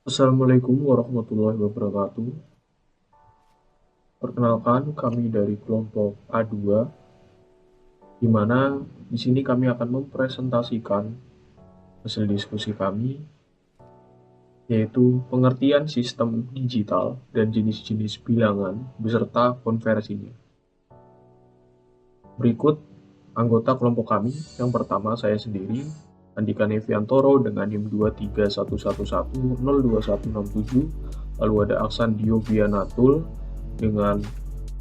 Assalamualaikum warahmatullahi wabarakatuh. Perkenalkan, kami dari kelompok A2, di mana di sini kami akan mempresentasikan hasil diskusi kami, yaitu pengertian sistem digital dan jenis-jenis bilangan beserta konversinya. Berikut anggota kelompok kami. Yang pertama, saya sendiri, Andika Neviantoro dengan NIM 23111021167. Lalu ada Aksan Diobianatul dengan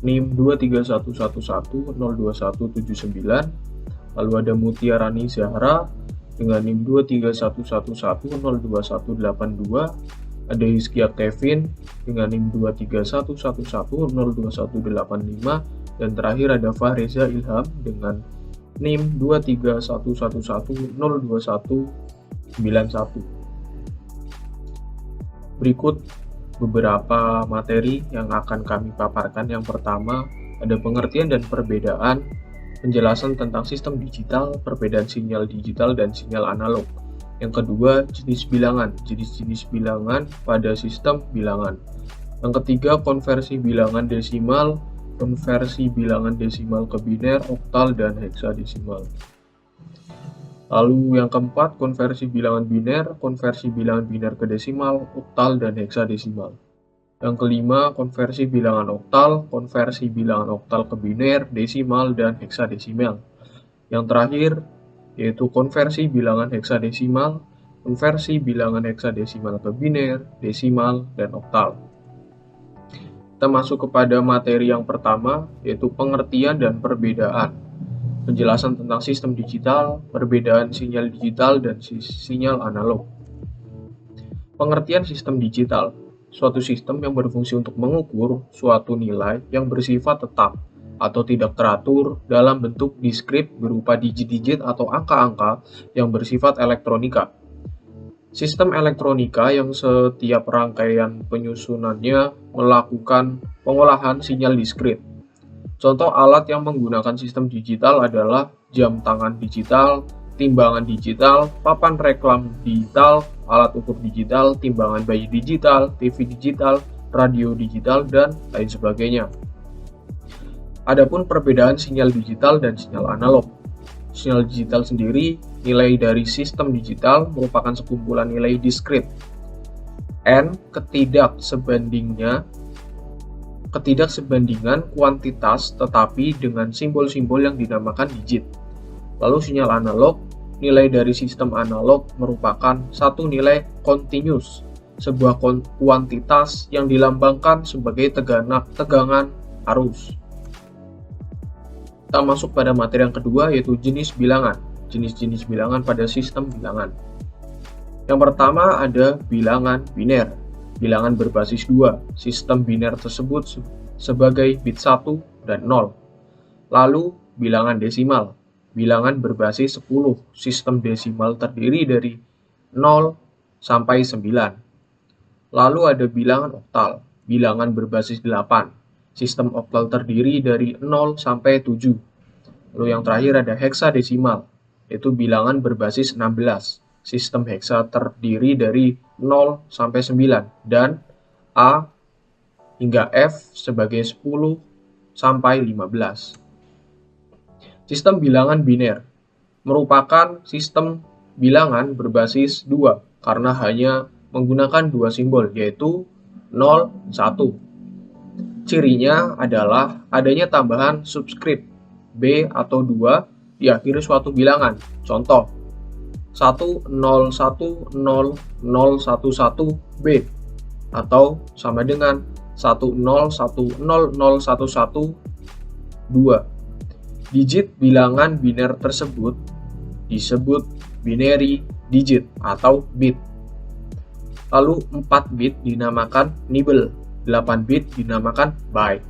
NIM 23111021179. Lalu ada Mutiarani Zahra dengan NIM 23111021182. Ada Hizkia Kevin dengan NIM 23111021185. Dan terakhir ada Fahreza Ilham dengan NIM 23111021191. Berikut beberapa materi yang akan kami paparkan. Yang pertama, ada pengertian dan perbedaan, penjelasan tentang sistem digital, perbedaan sinyal digital dan sinyal analog. Yang kedua, jenis bilangan, jenis-jenis bilangan pada sistem bilangan. Yang ketiga, konversi bilangan desimal, konversi bilangan desimal ke biner, oktal, dan heksadesimal. Lalu yang keempat, konversi bilangan biner, konversi bilangan biner ke desimal, oktal, dan heksadesimal. Yang kelima, konversi bilangan oktal, konversi bilangan oktal ke biner, desimal, dan heksadesimal. Yang terakhir, yaitu konversi bilangan heksadesimal, konversi bilangan heksadesimal ke biner, desimal, dan oktal. Kita masuk kepada materi yang pertama, yaitu pengertian dan perbedaan. Penjelasan tentang sistem digital, perbedaan sinyal digital dan sinyal analog. Pengertian sistem digital, suatu sistem yang berfungsi untuk mengukur suatu nilai yang bersifat tetap atau tidak teratur dalam bentuk diskrit berupa digit-digit atau angka-angka yang bersifat elektronika. Sistem elektronika yang setiap rangkaian penyusunannya melakukan pengolahan sinyal diskrit. Contoh alat yang menggunakan sistem digital adalah jam tangan digital, timbangan digital, papan reklam digital, alat ukur digital, timbangan bayi digital, TV digital, radio digital, dan lain sebagainya. Adapun perbedaan sinyal digital dan sinyal analog. Sinyal digital sendiri, nilai dari sistem digital merupakan sekumpulan nilai diskrit. N ketidaksebandingan kuantitas tetapi dengan simbol-simbol yang dinamakan digit. Lalu sinyal analog, nilai dari sistem analog merupakan satu nilai continuous, sebuah kuantitas yang dilambangkan sebagai tegangan arus. Kita masuk pada materi yang kedua, yaitu jenis bilangan. Jenis-jenis bilangan pada sistem bilangan. Yang pertama ada bilangan biner. Bilangan berbasis 2. Sistem biner tersebut sebagai bit 1 dan 0. Lalu bilangan desimal. Bilangan berbasis 10. Sistem desimal terdiri dari 0 sampai 9. Lalu ada bilangan oktal. Bilangan berbasis 8. Sistem oktal terdiri dari 0 sampai 7. Lalu yang terakhir ada heksadesimal, yaitu bilangan berbasis 16. Sistem heksa terdiri dari 0 sampai 9 dan A hingga F sebagai 10 sampai 15. Sistem bilangan biner merupakan sistem bilangan berbasis 2 karena hanya menggunakan dua simbol, yaitu 0, 1. Cirinya adalah adanya tambahan subskrip B atau 2 di akhir suatu bilangan. Contoh 1010011B atau sama dengan 101001112. Digit bilangan biner tersebut disebut binary digit atau bit. Lalu 4 bit dinamakan nibble, 8 bit dinamakan byte.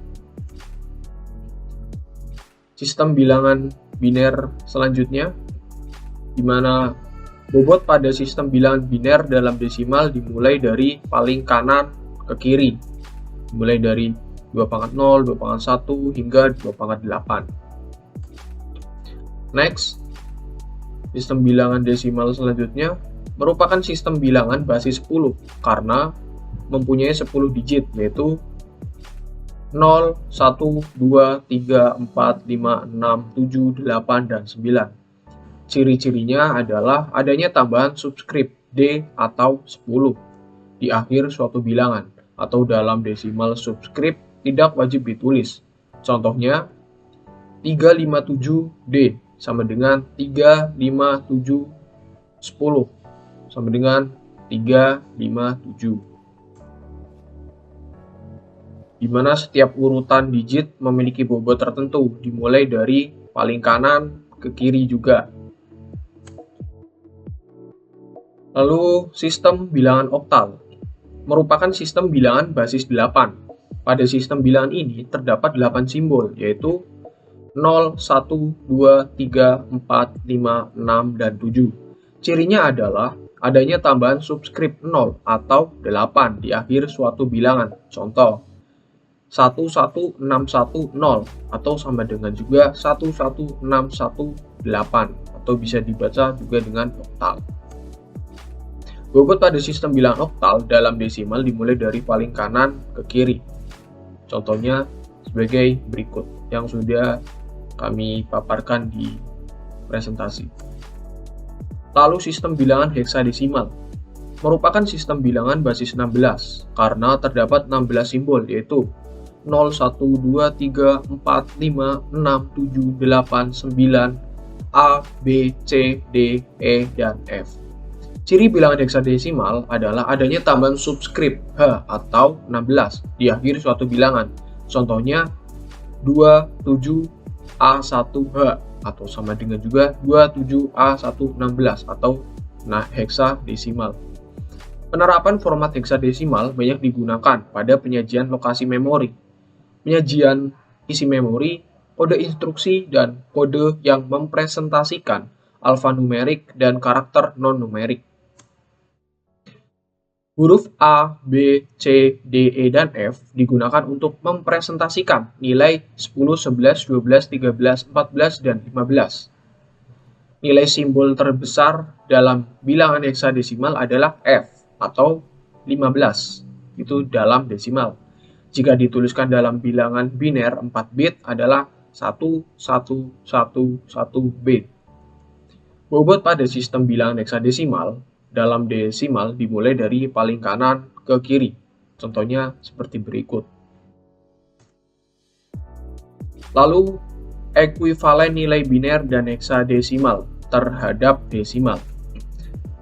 Sistem bilangan biner selanjutnya, di mana bobot pada sistem bilangan biner dalam desimal dimulai dari paling kanan ke kiri, dimulai dari 2/0, 2/1 hingga 2/8. Next, sistem bilangan desimal selanjutnya merupakan sistem bilangan basis 10 karena mempunyai 10 digit, yaitu 0, 1, 2, 3, 4, 5, 6, 7, 8, dan 9. Ciri-cirinya adalah adanya tambahan subskrip D atau 10 di akhir suatu bilangan, atau dalam desimal subskrip tidak wajib ditulis. Contohnya, 357D sama dengan 357 10 sama dengan 357, di mana setiap urutan digit memiliki bobot tertentu, dimulai dari paling kanan ke kiri juga. Lalu sistem bilangan oktal merupakan sistem bilangan basis 8. Pada sistem bilangan ini terdapat 8 simbol, yaitu 0, 1, 2, 3, 4, 5, 6, dan 7. Cirinya adalah adanya tambahan subskrip 0 atau 8 di akhir suatu bilangan. Contoh, 11610 atau sama dengan juga 11618, atau bisa dibaca juga dengan oktal. Bobot pada sistem bilangan oktal dalam desimal dimulai dari paling kanan ke kiri. Contohnya sebagai berikut yang sudah kami paparkan di presentasi. Lalu sistem bilangan heksadesimal merupakan sistem bilangan basis 16 karena terdapat 16 simbol, yaitu 0, 1, 2, 3, 4, 5, 6, 7, 8, 9, A, B, C, D, E, dan F. Ciri bilangan heksadesimal adalah adanya tambahan subskrip H atau 16 di akhir suatu bilangan. Contohnya 27A1H atau sama dengan juga 27A116 atau heksadesimal. Penerapan format heksadesimal banyak digunakan pada penyajian lokasi memori, penyajian isi memori, kode instruksi, dan kode yang mempresentasikan alfanumerik dan karakter non-numerik. Huruf A, B, C, D, E, dan F digunakan untuk mempresentasikan nilai 10, 11, 12, 13, 14, dan 15. Nilai simbol terbesar dalam bilangan heksadesimal adalah F atau 15, itu dalam desimal. Jika dituliskan dalam bilangan biner 4 bit adalah 1111 bit. Bobot pada sistem bilangan heksadesimal dalam desimal dimulai dari paling kanan ke kiri. Contohnya seperti berikut. Lalu, ekuivalen nilai biner dan heksadesimal terhadap desimal.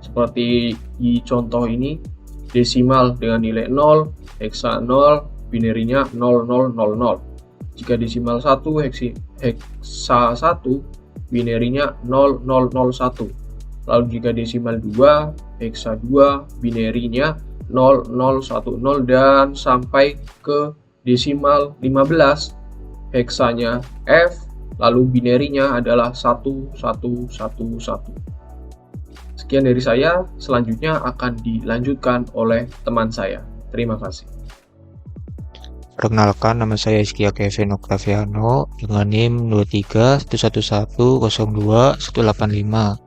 Seperti di contoh ini, desimal dengan nilai 0, heksa 0, binerinya 0000. Jika desimal 1, heksa 1, binerinya 0001. Lalu jika desimal 2, heksa 2, binerinya 0010, dan sampai ke desimal 15, heksanya F, lalu binerinya adalah 1111. Sekian dari saya, selanjutnya akan dilanjutkan oleh teman saya. Terima kasih. Perkenalkan, nama saya Iskia Kevin Octaviano dengan NIM 2311102185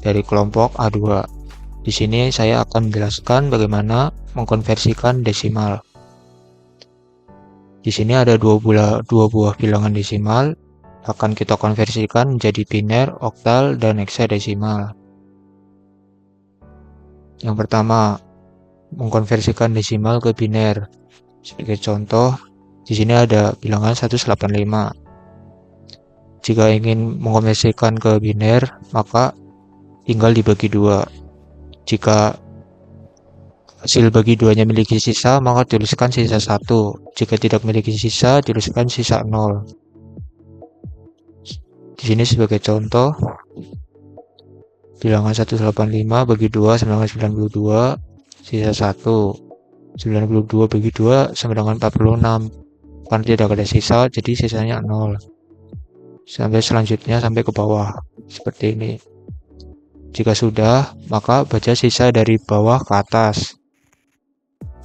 dari kelompok A2. Di sini saya akan menjelaskan bagaimana mengkonversikan desimal. Di sini ada dua buah bilangan desimal, akan kita konversikan menjadi biner, oktal, dan heksadesimal. Yang pertama, mengkonversikan desimal ke biner. Sebagai contoh, di sini ada bilangan 185. Jika ingin mengkonversikan ke biner, maka tinggal dibagi 2. Jika hasil bagi 2-nya memiliki sisa, maka tuliskan sisa 1. Jika tidak memiliki sisa, tuliskan sisa 0. Di sini sebagai contoh, bilangan 185 bagi 2 sama dengan 92, sisa 1. 92 bagi 2 sama dengan 46. Karena tidak ada sisa, jadi sisanya 0. Sampai selanjutnya sampai ke bawah, seperti ini. Jika sudah, maka baca sisa dari bawah ke atas.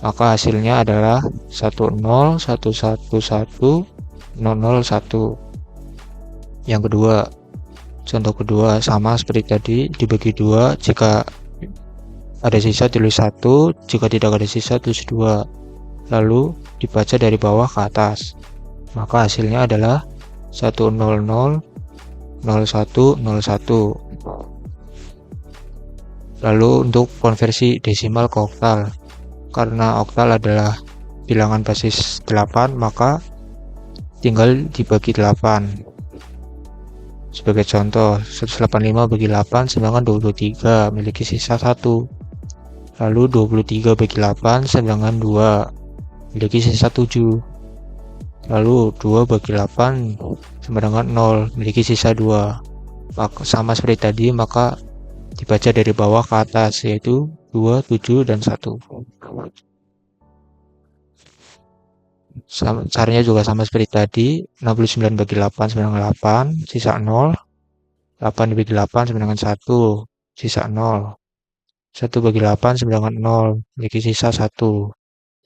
Maka hasilnya adalah 101110001. Yang kedua, contoh kedua sama seperti tadi, dibagi 2. Jika ada sisa tulis 1, jika tidak ada sisa tulis 2. Lalu dibaca dari bawah ke atas. Maka hasilnya adalah 100 0101. Lalu untuk konversi desimal ke oktal, karena oktal adalah bilangan basis 8, maka tinggal dibagi 8. Sebagai contoh, 185 bagi 8 sedangkan 23 memiliki sisa 1. Lalu 23 bagi 8 sedangkan 2 memiliki sisa 7. Lalu 2 bagi 8 sama dengan 0 memiliki sisa 2. Sama seperti tadi, maka dibaca dari bawah ke atas, yaitu 2, 7, dan 1. Caranya juga sama seperti tadi, 69 bagi 8 sama dengan 8, sisa 0. 8 dibagi 8 sama dengan 1, sisa 0. 1 bagi 8 sama dengan 0, memiliki sisa 1.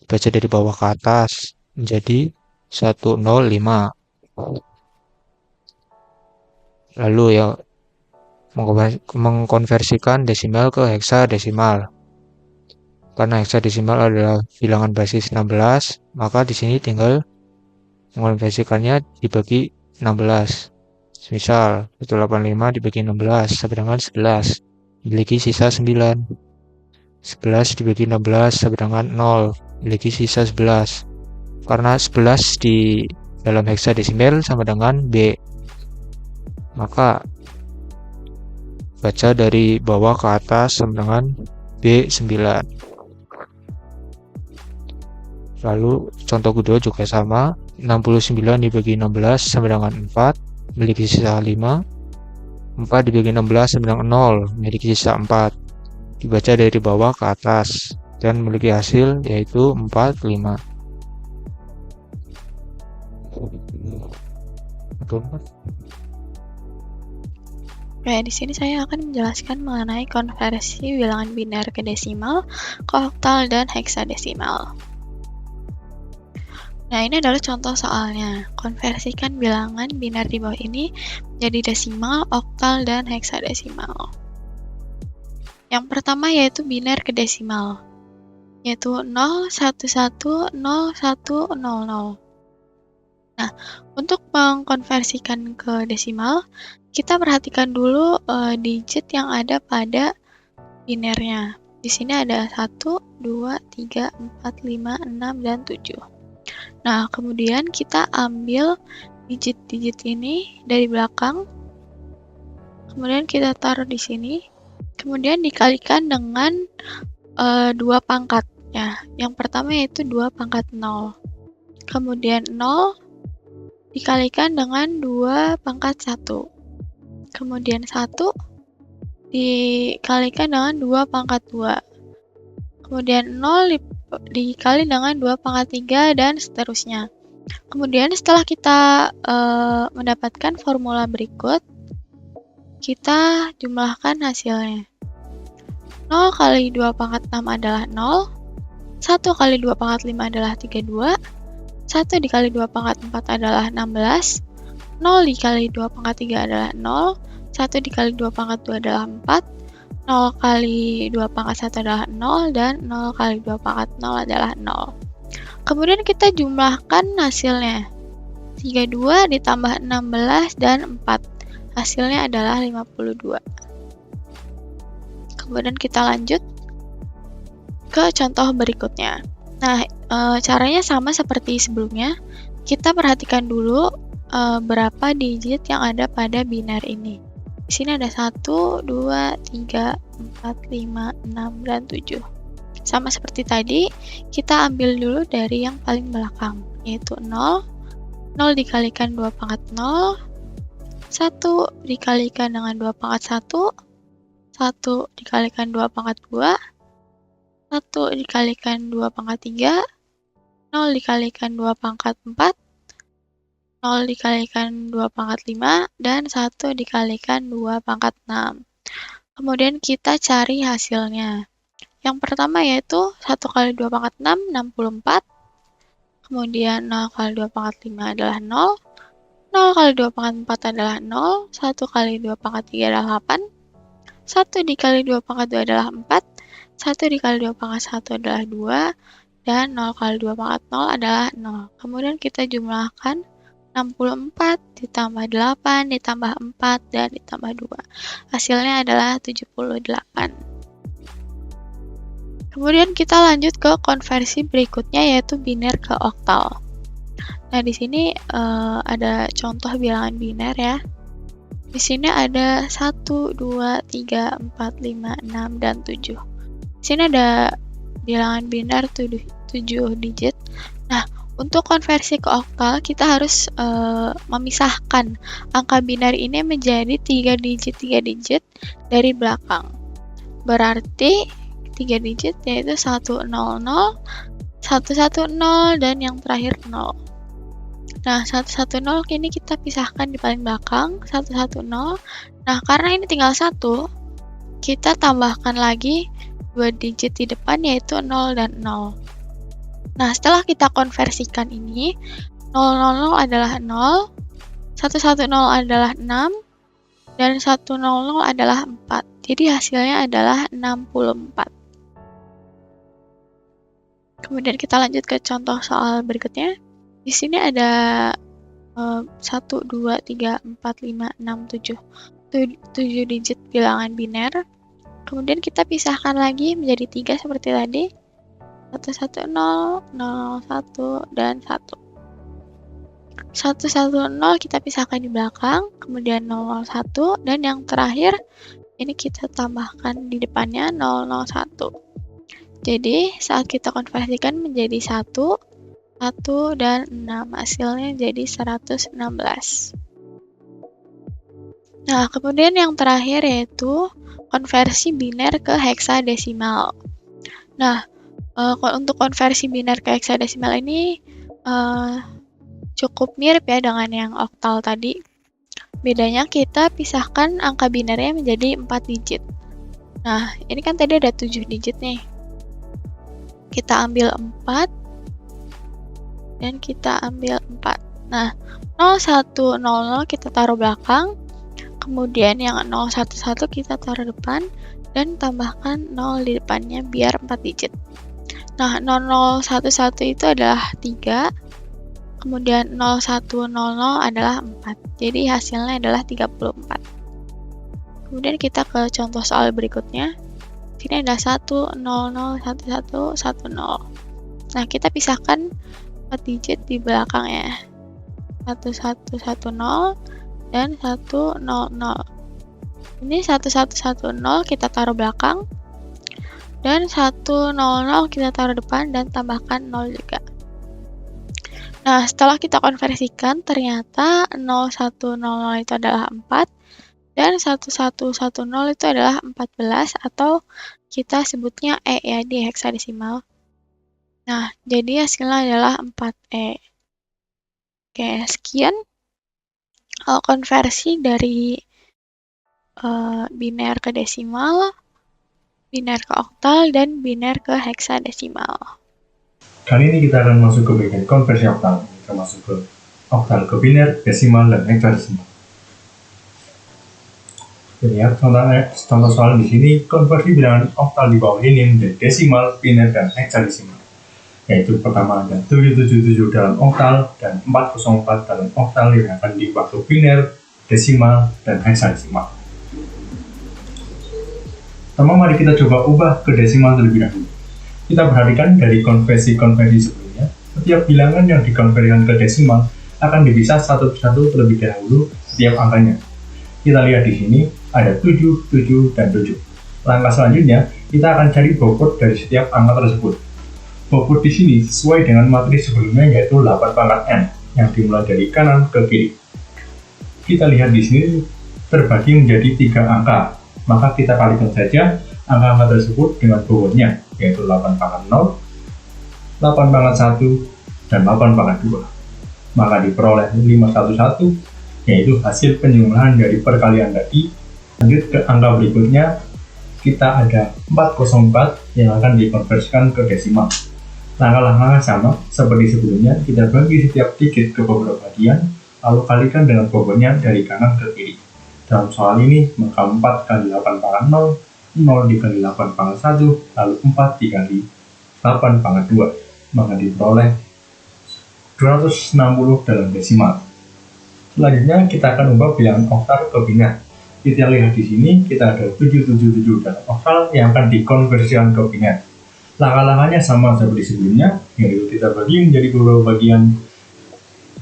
Dibaca dari bawah ke atas, menjadi 105. Lalu ya, mengkonversikan desimal ke heksadesimal. Karena heksadesimal adalah bilangan basis 16, maka di sini tinggal mengkonversikannya dibagi 16. Misal 185 dibagi 16 sama dengan 11, memiliki sisa 9. 11 dibagi 16 sama dengan 0, memiliki sisa 11. Karena 11 di dalam heksadesimal sama dengan B, maka baca dari bawah ke atas sama dengan B9. Lalu contoh kedua juga sama, 69 dibagi 16 sama dengan 4, memiliki sisa 5. 4 dibagi 16 sama dengan 0, memiliki sisa 4. Dibaca dari bawah ke atas dan memiliki hasil yaitu 45. Oke, di sini saya akan menjelaskan mengenai konversi bilangan biner ke desimal, ke oktal, dan heksadesimal. Nah, ini adalah contoh soalnya. Konversikan bilangan biner di bawah ini menjadi desimal, oktal, dan heksadesimal. Yang pertama yaitu biner ke desimal, yaitu 0110100. Nah, untuk mengkonversikan ke desimal, kita perhatikan dulu digit yang ada pada binernya. Di sini ada 1, 2, 3, 4, 5, 6, dan 7. Nah, kemudian kita ambil digit-digit ini dari belakang, kemudian kita taruh di sini, kemudian dikalikan dengan 2 pangkat. Ya, yang pertama yaitu 2 pangkat 0. Kemudian 0 dikalikan dengan 2 pangkat 1. Kemudian 1 dikalikan dengan 2 pangkat 2. Kemudian 0 dikali dengan 2 pangkat 3, dan seterusnya. Kemudian setelah kita mendapatkan formula berikut, kita jumlahkan hasilnya. 0 kali 2 pangkat 6 adalah 0. 1 kali 2 pangkat 5 adalah 32. 1 dikali 2 pangkat 4 adalah 16. 0 dikali 2 pangkat 3 adalah 0. 1 dikali 2 pangkat 2 adalah 4. 0 kali 2 pangkat 1 adalah 0. Dan 0 kali 2 pangkat 0 adalah 0. Kemudian kita jumlahkan hasilnya. 32 ditambah 16 dan 4. Hasilnya adalah 52. Kemudian kita lanjut ke contoh berikutnya. Nah, caranya sama seperti sebelumnya. Kita perhatikan dulu berapa digit yang ada pada biner ini. Di sini ada 1, 2, 3, 4, 5, 6, dan 7. Sama seperti tadi, kita ambil dulu dari yang paling belakang, yaitu 0. 0 dikalikan 2 pangkat 0. 1 dikalikan dengan 2 pangkat 1. 1 dikalikan 2 pangkat 2. 1 dikalikan 2 pangkat 3. 0 dikalikan 2 pangkat 4. 0 dikalikan 2 pangkat 5, dan 1 dikalikan 2 pangkat 6. Kemudian kita cari hasilnya. Yang pertama yaitu 1 kali 2 pangkat 6, 64. Kemudian 0 kali 2 pangkat 5 adalah 0. 0 kali 2 pangkat 4 adalah 0. 1 kali 2 pangkat 3 adalah 8. 1 dikali 2 pangkat 2 adalah 4. 1 dikali 2 pangkat 1 adalah 2, dan 0 kali 2 pangkat 0 adalah 0. Kemudian kita jumlahkan 64 ditambah 8 ditambah 4 dan ditambah 2. Hasilnya adalah 78. Kemudian kita lanjut ke konversi berikutnya, yaitu biner ke oktal. Nah, di sini ada contoh bilangan biner ya. Di sini ada 1, 2, 3, 4, 5, 6, dan 7. Di sini ada bilangan biner 7 digit. Nah, untuk konversi ke oktal, kita harus memisahkan angka biner ini menjadi 3 digit dari belakang. Berarti 3 digit yaitu 100, 110, dan yang terakhir 0. Nah, 110 ini kita pisahkan di paling belakang, 110. Nah, karena ini tinggal 1, kita tambahkan lagi 2 digit di depan, yaitu 0 dan 0. Nah, setelah kita konversikan ini, 000 adalah 0, 110 adalah 6, dan 100 adalah 4. Jadi hasilnya adalah 64. Kemudian kita lanjut ke contoh soal berikutnya. Di sini ada 1, 2, 3, 4, 5, 6, 7. 7 digit bilangan biner. Kemudian kita pisahkan lagi menjadi 3 seperti tadi. 110, 001, dan 1. 110 kita pisahkan di belakang, kemudian 001, dan yang terakhir ini kita tambahkan di depannya 001. Jadi saat kita konversikan menjadi 1, 1, dan 6, hasilnya jadi 116. Nah, kemudian yang terakhir yaitu konversi biner ke heksadesimal. Nah, untuk konversi biner ke heksadesimal ini cukup mirip ya dengan yang oktal tadi. Bedanya kita pisahkan angka binernya menjadi 4 digit. Nah, ini kan tadi ada 7 digit nih. Kita ambil 4, dan kita ambil 4. Nah, 0100 kita taruh belakang, kemudian yang 011 kita taruh depan, dan tambahkan 0 di depannya biar 4 digit. Nah, 0011 itu adalah 3, kemudian 0100 adalah 4. Jadi hasilnya adalah 34. Kemudian kita ke contoh soal berikutnya. Sini ada 1001110. Nah, kita pisahkan 4 digit di belakang ya. 1110 dan 100. Ini 1110 kita taruh belakang, dan 100 kita taruh depan dan tambahkan 0 juga. Nah, setelah kita konversikan ternyata 0100 itu adalah 4 dan 1110 itu adalah 14, atau kita sebutnya E ya di heksadesimal. Nah, jadi hasilnya adalah 4E. Oke, sekian konversi dari biner ke desimal, biner ke oktal, dan biner ke heksadesimal. Kali ini kita akan masuk ke bagian konversi oktal, termasuk ke oktal ke biner, desimal, dan heksadesimal. Lihat contoh soal di sini, konversi bilangan oktal di bawah ini menjadi desimal, biner, dan heksadesimal. Yaitu pertama ada 777 dalam oktal dan 404 dalam oktal yang akan diubah ke biner, desimal, dan heksadesimal. Pertama, mari kita coba ubah ke desimal terlebih dahulu. Kita perhatikan dari konversi-konversi sebelumnya, setiap bilangan yang dikonversikan ke desimal akan dipisah satu persatu terlebih dahulu setiap angkanya. Kita lihat di sini ada 7, 7, dan 7. Langkah selanjutnya, kita akan cari bobot dari setiap angka tersebut. Bobot di sini sesuai dengan materi sebelumnya, yaitu 8 pangkat N yang dimulai dari kanan ke kiri. Kita lihat di sini terbagi menjadi 3 angka, maka kita kalikan saja angka-angka tersebut dengan bobotnya, yaitu 8 pangkat 0, 8 pangkat 1, dan 8 pangkat 2. Maka diperoleh 511, yaitu hasil penjumlahan dari perkalian tadi. Lanjut ke angka berikutnya, kita ada 404 yang akan dikonversikan ke desimal. Langkah-langkah sama seperti sebelumnya, kita bagi setiap digit ke beberapa bagian, lalu kalikan dengan bobotnya dari kanan ke kiri. Dalam soal ini, maka 4 kali 8 pangkat 0 0 dikali 8 pangkat 1, lalu 4 dikali 8 pangkat 2, maka diperoleh 260 dalam desimal. Selanjutnya kita akan ubah bilangan oktal ke biner. Kita lihat di sini kita ada 777 dalam oktal yang akan dikonversikan ke biner. Langkah-langkahnya sama seperti sebelumnya, yaitu kita bagi menjadi beberapa bagian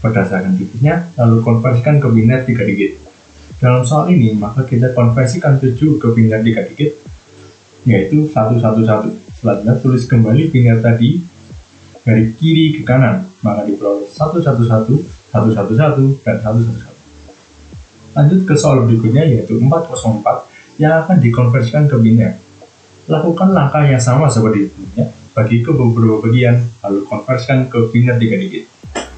berdasarkan digitnya, lalu konversikan ke biner 3 digit. Dalam soal ini, maka kita konversikan 7 ke biner 3 digit, yaitu 111. Selanjutnya tulis kembali biner tadi dari kiri ke kanan, maka diperoleh 111, 111, dan 111. Lanjut ke soal berikutnya, yaitu 404 yang akan dikonversikan ke biner. Lakukan langkah yang sama seperti sebelumnya, bagi ke beberapa bagian, lalu konversikan ke biner 3 digit.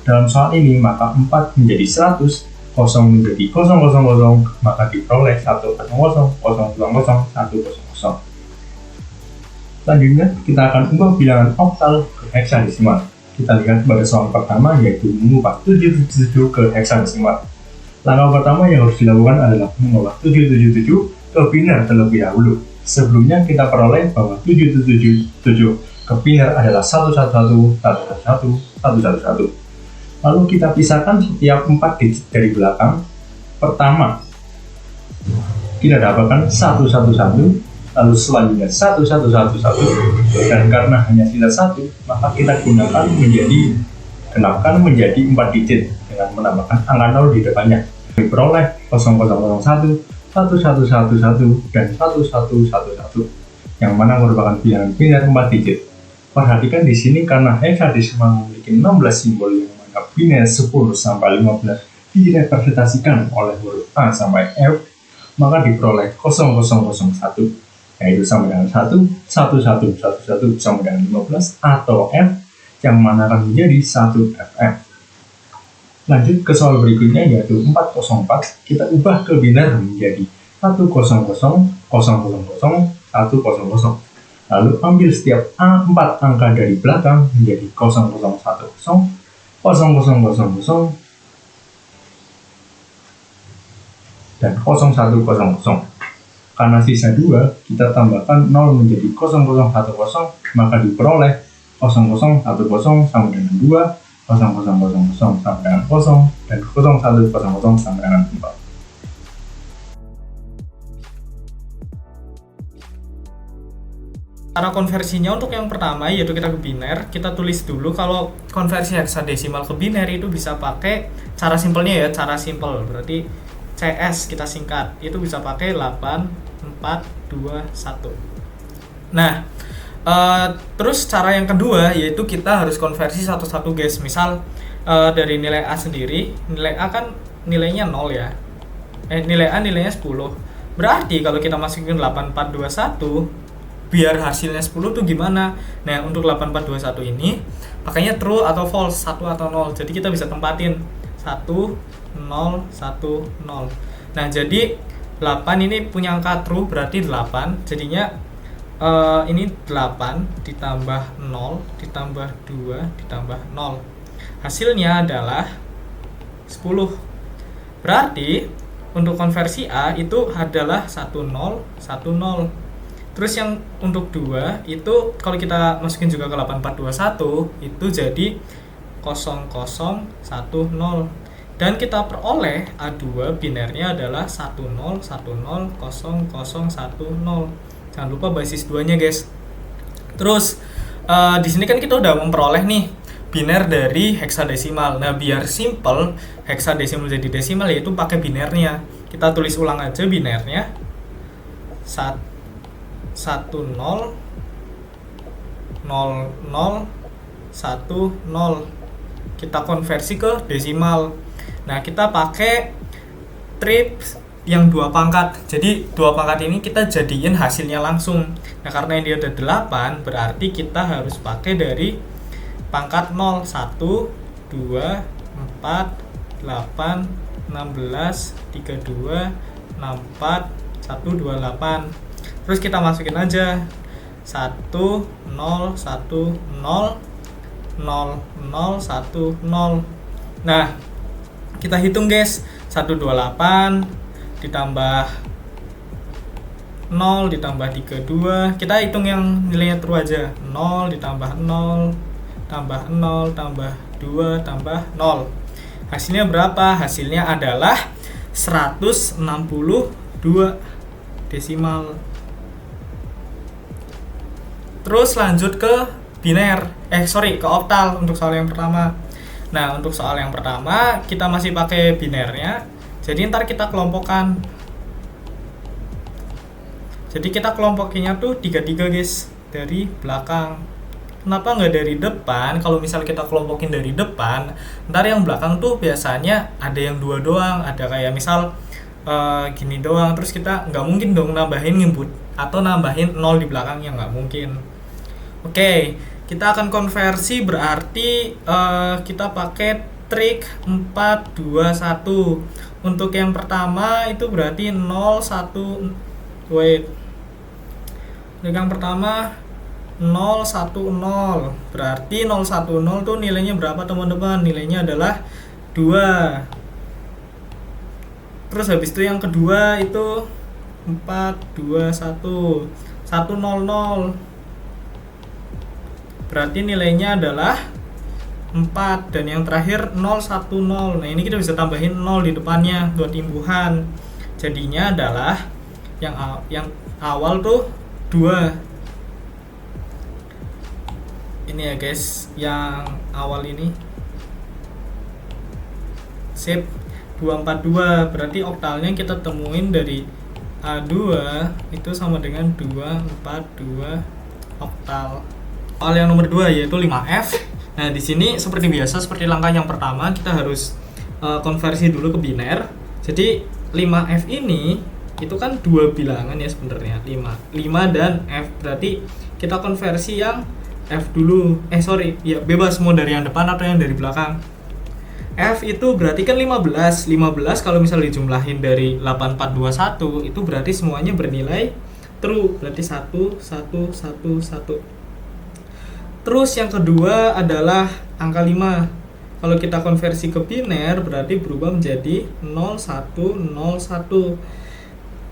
Dalam soal ini, maka 4 menjadi 100, 0 menjadi 000, maka diperoleh 100, 000, 100. Selanjutnya, kita akan ubah bilangan oktal ke heksadesimal. Kita lihat pada soal pertama, yaitu mengubah 777 ke heksadesimal. Langkah pertama yang harus dilakukan adalah mengubah 777 ke biner terlebih dahulu. Sebelumnya kita peroleh bahwa 777 ke biner adalah 111, 111, 111. Lalu kita pisahkan setiap 4 digit dari belakang. Pertama, kita dapatkan 111, lalu selanjutnya 1111, dan karena hanya sisa 1, maka kita gunakan genapkan menjadi 4 digit dengan menambahkan angka 0 di depannya. Diperoleh 0001, 1111, dan 1111, yang mana merupakan bilangan biner 4 digit. Perhatikan di sini karena heksadesimal memiliki 16 simbol yang mana biner 10 sampai 15 direpresentasikan oleh huruf A sampai F, maka diperoleh 0001, yaitu sama dengan 1, 1111 sama dengan 15, atau F, yang mana akan menjadi 1FF. Lanjut ke soal berikutnya, yaitu 404, kita ubah ke biner menjadi 100, 000, 100. Lalu ambil setiap 4 angka dari belakang menjadi 0010, 0000, dan 0100. Karena sisa 2, kita tambahkan 0 menjadi 0010, maka diperoleh 0010 sama dengan 2, 0000 sama dengan 0, dan 0100 sama dengan 4. Cara konversinya untuk yang pertama, yaitu kita ke biner, kita tulis dulu kalau konversi heksadesimal ke biner itu bisa pakai cara simpelnya ya, cara simpel. Berarti CS kita singkat, itu bisa pakai 8, 4, 2, 1. Nah, terus cara yang kedua yaitu kita harus konversi satu-satu guys. Misal dari nilai A sendiri, nilai A kan nilainya 0 ya, nilai A nilainya 10. Berarti kalau kita masukin 8421 biar hasilnya 10 tuh gimana? Nah, untuk 8421 ini pakainya true atau false, 1 atau 0. Jadi kita bisa tempatin 1, 0, 1, 0. Nah, jadi 8 ini punya angka true berarti 8. Jadinya ini 8 ditambah 0 ditambah 2 ditambah 0, hasilnya adalah 10. Berarti untuk konversi A itu adalah 10, 10. Terus yang untuk 2 itu kalau kita masukin juga ke 8421 itu jadi 0010, dan kita peroleh A2 binernya adalah 10100010. Jangan lupa basis 2-nya guys. Terus di sini kan kita udah memperoleh nih biner dari heksadesimal. Nah, biar simple heksadesimal jadi desimal yaitu pakai binernya. Kita tulis ulang aja binernya. 10 00 10. Kita konversi ke desimal. Nah, kita pakai trips yang 2 pangkat. Jadi 2 pangkat ini kita jadiin hasilnya langsung. Nah, karena ini ada 8, berarti kita harus pakai dari pangkat 0, 1, 2, 4, 8, 16, 32, 64, 128. Terus kita masukin aja 1, 0, 1, 0, 0, 0, 1, 0. Nah, kita hitung guys, 128 ditambah 0 ditambah 32, kita hitung yang nilainya true aja. 0 ditambah 0 tambah 0 tambah 2 tambah 0. Hasilnya berapa? Hasilnya adalah 162 desimal. Terus lanjut ke biner, ke oktal untuk soal yang pertama. Nah, untuk soal yang pertama kita masih pakai binernya. Jadi ntar kita kelompokkan. Jadi kita kelompokinya tuh 33 guys, dari belakang. Kenapa nggak dari depan? Kalau misal kita kelompokin dari depan, ntar yang belakang tuh biasanya ada yang 2 doang. Ada kayak misal gini doang. Terus kita nggak mungkin dong nambahin input atau nambahin 0 di belakangnya, nggak mungkin. Oke, kita akan konversi, berarti kita pakai trik 421. Untuk yang pertama itu berarti 01. Wait. Untuk yang pertama 010. Berarti 010 tuh nilainya berapa teman-teman? Nilainya adalah 2. Terus habis itu yang kedua itu 421 100. Berarti nilainya adalah 4. Dan yang terakhir 010. Nah, ini kita bisa tambahin 0 di depannya buat imbuhan. Jadinya adalah yang awal tuh 2. Ini ya guys, yang awal ini sip 242. Berarti oktalnya kita temuin dari A2 itu sama dengan 242 oktal. Soal yang nomor 2 yaitu 5F. Nah, di sini seperti biasa, seperti langkah yang pertama, kita harus konversi dulu ke biner. Jadi 5F ini itu kan 2 bilangan ya sebenarnya, 5 dan F. Berarti kita konversi yang F dulu. Bebas mau dari yang depan atau yang dari belakang. F itu berarti kan 15 kalau misal dijumlahin dari 8421 itu berarti semuanya bernilai true. Berarti 1 1 1 1. Terus yang kedua adalah angka 5. Kalau kita konversi ke biner berarti berubah menjadi 0101.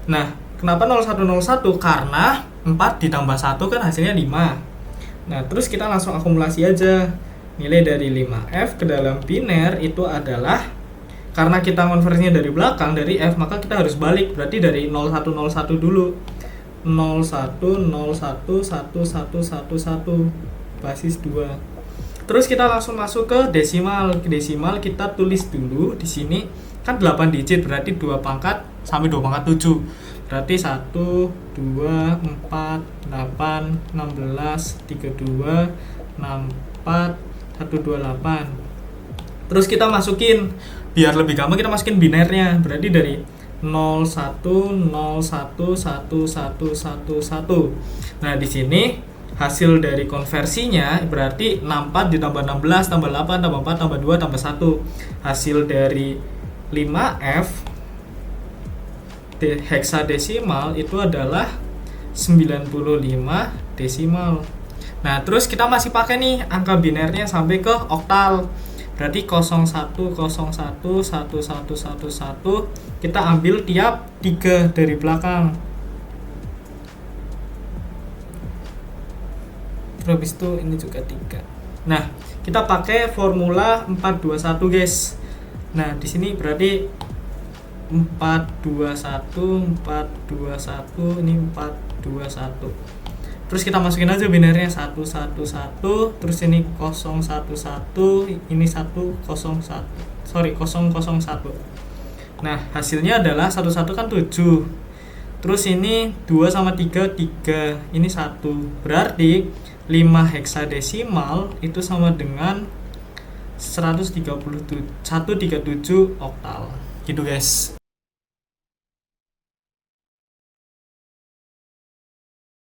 Nah, kenapa 0101? Karena 4 ditambah 1 kan hasilnya 5. Nah, terus kita langsung akumulasi aja. Nilai dari 5F ke dalam biner itu adalah, karena kita konversinya dari belakang, dari F, maka kita harus balik. Berarti dari 0101 dulu. 01011111 basis 2. Terus kita langsung masuk ke desimal. Ke desimal kita tulis dulu di sini kan 8 digit, berarti 2 pangkat sampai 2 pangkat 7. Berarti 1 2 4 8 16 32 64 128. Terus kita masukin, biar lebih gampang kita masukin binernya. Berarti dari 01011111. Nah, di sini hasil dari konversinya berarti 64 ditambah 16 tambah 8 tambah 4 tambah 2 tambah 1. Hasil dari 5F heksadesimal itu adalah 95 desimal. Nah, terus kita masih pakai nih angka binernya sampai ke oktal. Berarti 01011111 kita ambil tiap 3 dari belakang. Terus itu ini juga 3. Nah, kita pakai formula 421 guys. Nah, di sini berarti 421 ini 421. Terus kita masukin aja binernya 111, terus ini 011, ini 101. 001. Nah, hasilnya adalah 11 kan 7. Terus ini 2 sama 3 3, ini 1. Berarti 5 heksadesimal itu sama dengan 137 oktal. Gitu guys.